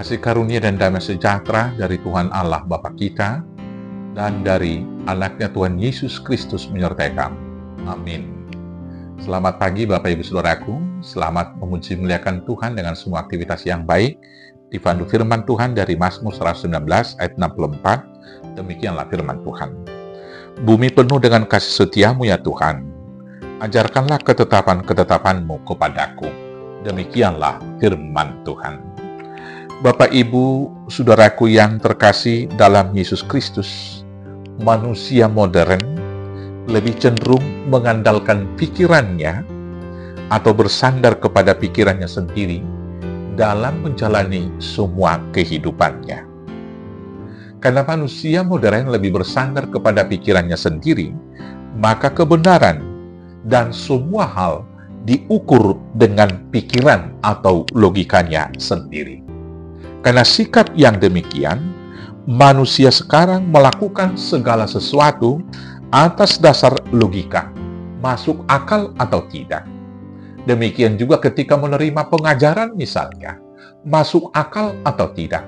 Kasih karunia dan damai sejahtera dari Tuhan Allah Bapa kita dan dari anaknya Tuhan Yesus Kristus menyertai kamu. Amin. Selamat pagi Bapak Ibu Saudaraku, selamat memuji muliakan Tuhan dengan semua aktivitas yang baik. Dipandu firman Tuhan dari Mazmur 119 ayat 64, demikianlah firman Tuhan. Bumi penuh dengan kasih setiamu ya Tuhan, ajarkanlah ketetapan-ketetapanmu kepadaku. Demikianlah firman Tuhan. Bapak Ibu, Saudaraku yang terkasih dalam Yesus Kristus, manusia modern lebih cenderung mengandalkan pikirannya atau bersandar kepada pikirannya sendiri dalam menjalani semua kehidupannya. Karena manusia modern lebih bersandar kepada pikirannya sendiri, maka kebenaran dan semua hal diukur dengan pikiran atau logikanya sendiri. Karena sikap yang demikian, manusia sekarang melakukan segala sesuatu atas dasar logika, masuk akal atau tidak. Demikian juga ketika menerima pengajaran misalnya, masuk akal atau tidak.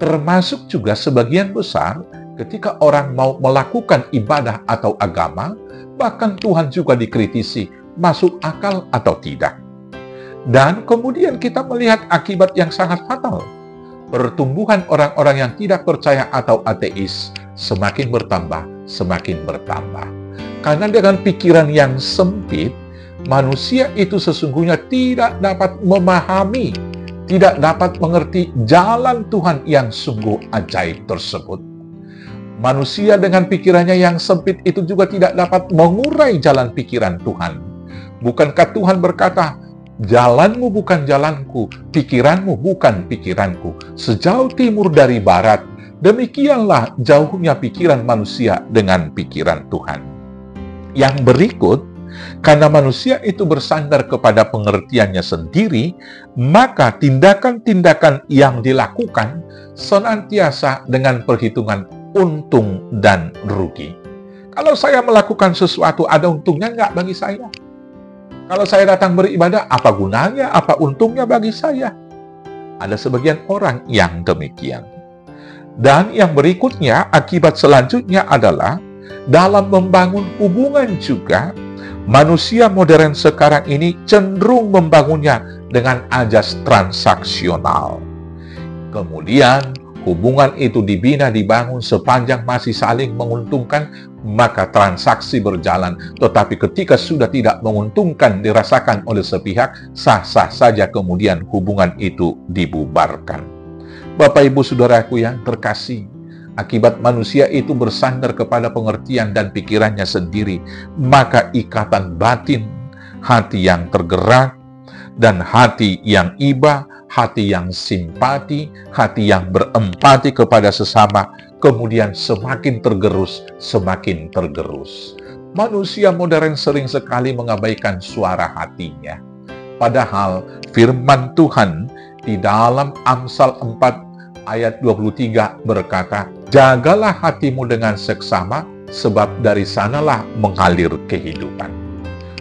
Termasuk juga sebagian besar ketika orang mau melakukan ibadah atau agama, bahkan Tuhan juga dikritisi, masuk akal atau tidak. Dan kemudian kita melihat akibat yang sangat fatal. Pertumbuhan orang-orang yang tidak percaya atau ateis semakin bertambah, semakin bertambah. Karena dengan pikiran yang sempit, manusia itu sesungguhnya tidak dapat memahami, tidak dapat mengerti jalan Tuhan yang sungguh ajaib tersebut. Manusia dengan pikirannya yang sempit itu juga tidak dapat mengurai jalan pikiran Tuhan. Bukankah Tuhan berkata, jalanmu bukan jalanku, pikiranmu bukan pikiranku. Sejauh timur dari barat, demikianlah jauhnya pikiran manusia dengan pikiran Tuhan. Yang berikut, karena manusia itu bersandar kepada pengertiannya sendiri, maka tindakan-tindakan yang dilakukan senantiasa dengan perhitungan untung dan rugi. Kalau saya melakukan sesuatu, ada untungnya nggak bagi saya? Kalau saya datang beribadah, apa gunanya, apa untungnya bagi saya? Ada sebagian orang yang demikian. Dan yang berikutnya, akibat selanjutnya adalah dalam membangun hubungan juga, manusia modern sekarang ini cenderung membangunnya dengan ajas transaksional. Kemudian, hubungan itu dibangun sepanjang masih saling menguntungkan, maka transaksi berjalan. Tetapi ketika sudah tidak menguntungkan dirasakan oleh sepihak, sah-sah saja kemudian hubungan itu dibubarkan. Bapak Ibu Saudaraku yang terkasih, akibat manusia itu bersandar kepada pengertian dan pikirannya sendiri, maka ikatan batin, hati yang tergerak, dan hati yang iba, hati yang simpati, hati yang berempati kepada sesama, kemudian semakin tergerus, semakin tergerus. Manusia modern sering sekali mengabaikan suara hatinya. Padahal firman Tuhan di dalam Amsal 4 ayat 23 berkata, jagalah hatimu dengan seksama, sebab dari sanalah mengalir kehidupan.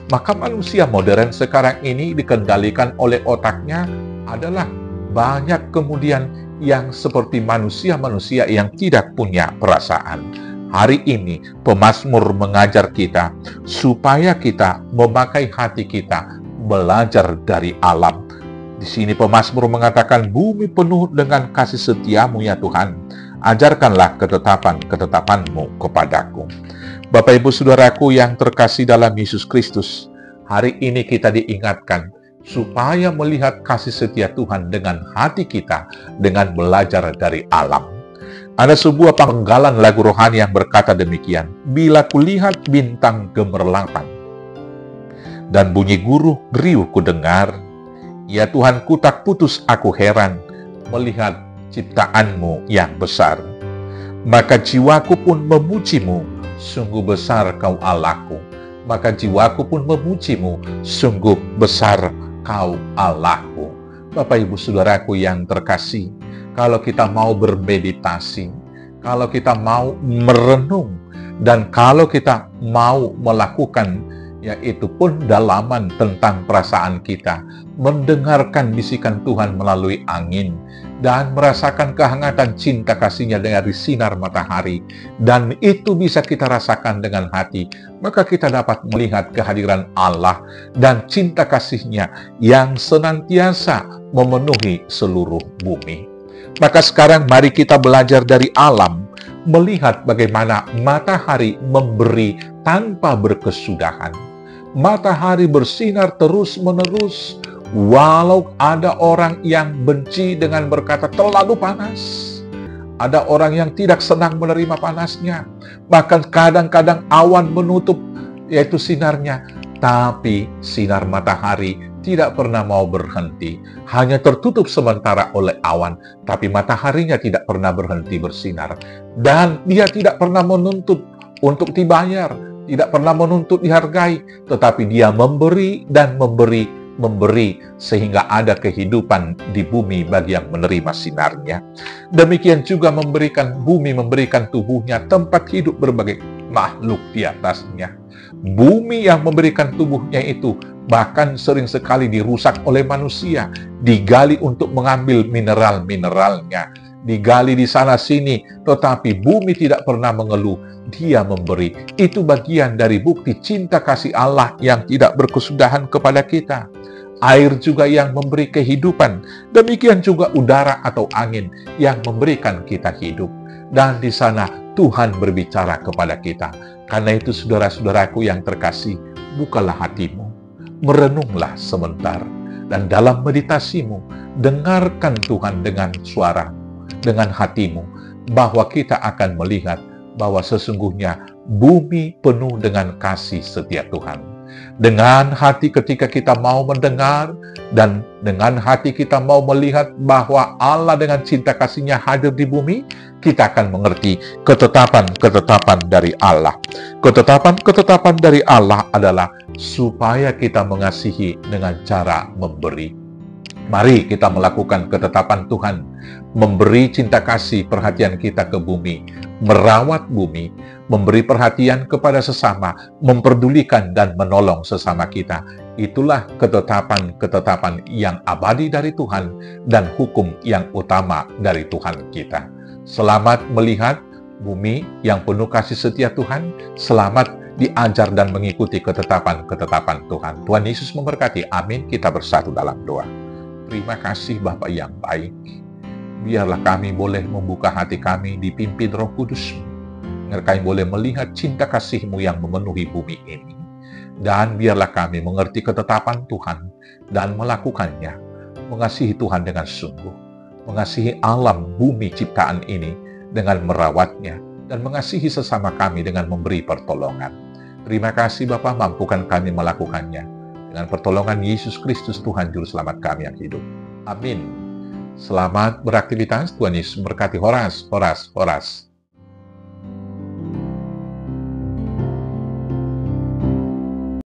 Maka manusia modern sekarang ini dikendalikan oleh otaknya adalah banyak kemudian yang seperti manusia-manusia yang tidak punya perasaan. Hari ini pemazmur mengajar kita supaya kita memakai hati kita belajar dari alam. Di sini pemazmur mengatakan, bumi penuh dengan kasih setiamu ya Tuhan, ajarkanlah ketetapan-ketetapanmu kepadaku. Bapak Ibu Saudaraku yang terkasih dalam Yesus Kristus, hari ini kita diingatkan supaya melihat kasih setia Tuhan dengan hati kita, dengan belajar dari alam. Ada sebuah penggalan lagu rohani yang berkata demikian, bila kulihat bintang gemerlapan, dan bunyi guruh riuh kudengar, ya Tuhan ku tak putus aku heran, melihat ciptaanmu yang besar. Maka jiwaku pun memujimu, sungguh besar kau Allahku. Maka jiwaku pun memujimu, sungguh besar Kau Allahku. Bapak Ibu Saudaraku yang terkasih, kalau kita mau bermeditasi, kalau kita mau merenung, dan kalau kita mau melakukan yaitu pendalaman tentang perasaan kita, mendengarkan bisikan Tuhan melalui angin, dan merasakan kehangatan cinta kasih-Nya dari sinar matahari, dan itu bisa kita rasakan dengan hati, maka kita dapat melihat kehadiran Allah dan cinta kasih-Nya yang senantiasa memenuhi seluruh bumi. Maka sekarang mari kita belajar dari alam, melihat bagaimana matahari memberi tanpa berkesudahan. Matahari bersinar terus-menerus, walau ada orang yang benci dengan berkata terlalu panas. Ada orang yang tidak senang menerima panasnya. Bahkan kadang-kadang awan menutup yaitu sinarnya. Tapi sinar matahari tidak pernah mau berhenti. Hanya tertutup sementara oleh awan. Tapi mataharinya tidak pernah berhenti bersinar. Dan dia tidak pernah menuntut untuk dibayar. Tidak pernah menuntut dihargai. Tetapi dia memberi dan memberi sehingga ada kehidupan di bumi bagi yang menerima sinarnya. Demikian juga bumi memberikan tubuhnya tempat hidup berbagai makhluk di atasnya. Bumi yang memberikan tubuhnya itu bahkan sering sekali dirusak oleh manusia, digali untuk mengambil mineral-mineralnya, digali di sana sini, tetapi bumi tidak pernah mengeluh. Dia memberi. Itu bagian dari bukti cinta kasih Allah yang tidak berkesudahan kepada kita. Air juga yang memberi kehidupan. Demikian juga udara atau angin yang memberikan kita hidup. Dan di sana Tuhan berbicara kepada kita. Karena itu saudara-saudaraku yang terkasih, bukalah hatimu, merenunglah sebentar, dan dalam meditasimu, dengarkan Tuhan dengan suara, dengan hatimu, bahwa kita akan melihat bahwa sesungguhnya bumi penuh dengan kasih setia Tuhan. Dengan hati ketika kita mau mendengar, dan dengan hati kita mau melihat bahwa Allah dengan cinta kasih-Nya hadir di bumi, kita akan mengerti ketetapan-ketetapan dari Allah. Ketetapan-ketetapan dari Allah adalah supaya kita mengasihi dengan cara memberi. Mari kita melakukan ketetapan Tuhan, memberi cinta kasih perhatian kita ke bumi, merawat bumi, memberi perhatian kepada sesama, memperdulikan dan menolong sesama kita. Itulah ketetapan-ketetapan yang abadi dari Tuhan dan hukum yang utama dari Tuhan kita. Selamat melihat bumi yang penuh kasih setia Tuhan, selamat diajar dan mengikuti ketetapan-ketetapan Tuhan. Tuhan Yesus memberkati. Amin. Kita bersatu dalam doa. Terima kasih Bapa yang baik. Biarlah kami boleh membuka hati kami dipimpin Roh Kudus-Mu. Biar kami boleh melihat cinta kasih-Mu yang memenuhi bumi ini. Dan biarlah kami mengerti ketetapan Tuhan dan melakukannya. Mengasihi Tuhan dengan sungguh. Mengasihi alam bumi ciptaan ini dengan merawatnya. Dan mengasihi sesama kami dengan memberi pertolongan. Terima kasih Bapa, mampukan kami melakukannya. Dengan pertolongan Yesus Kristus Tuhan Juru Selamat kami yang hidup. Amin. Selamat beraktivitas. Tuhan Yesus memberkati. Horas, horas, horas.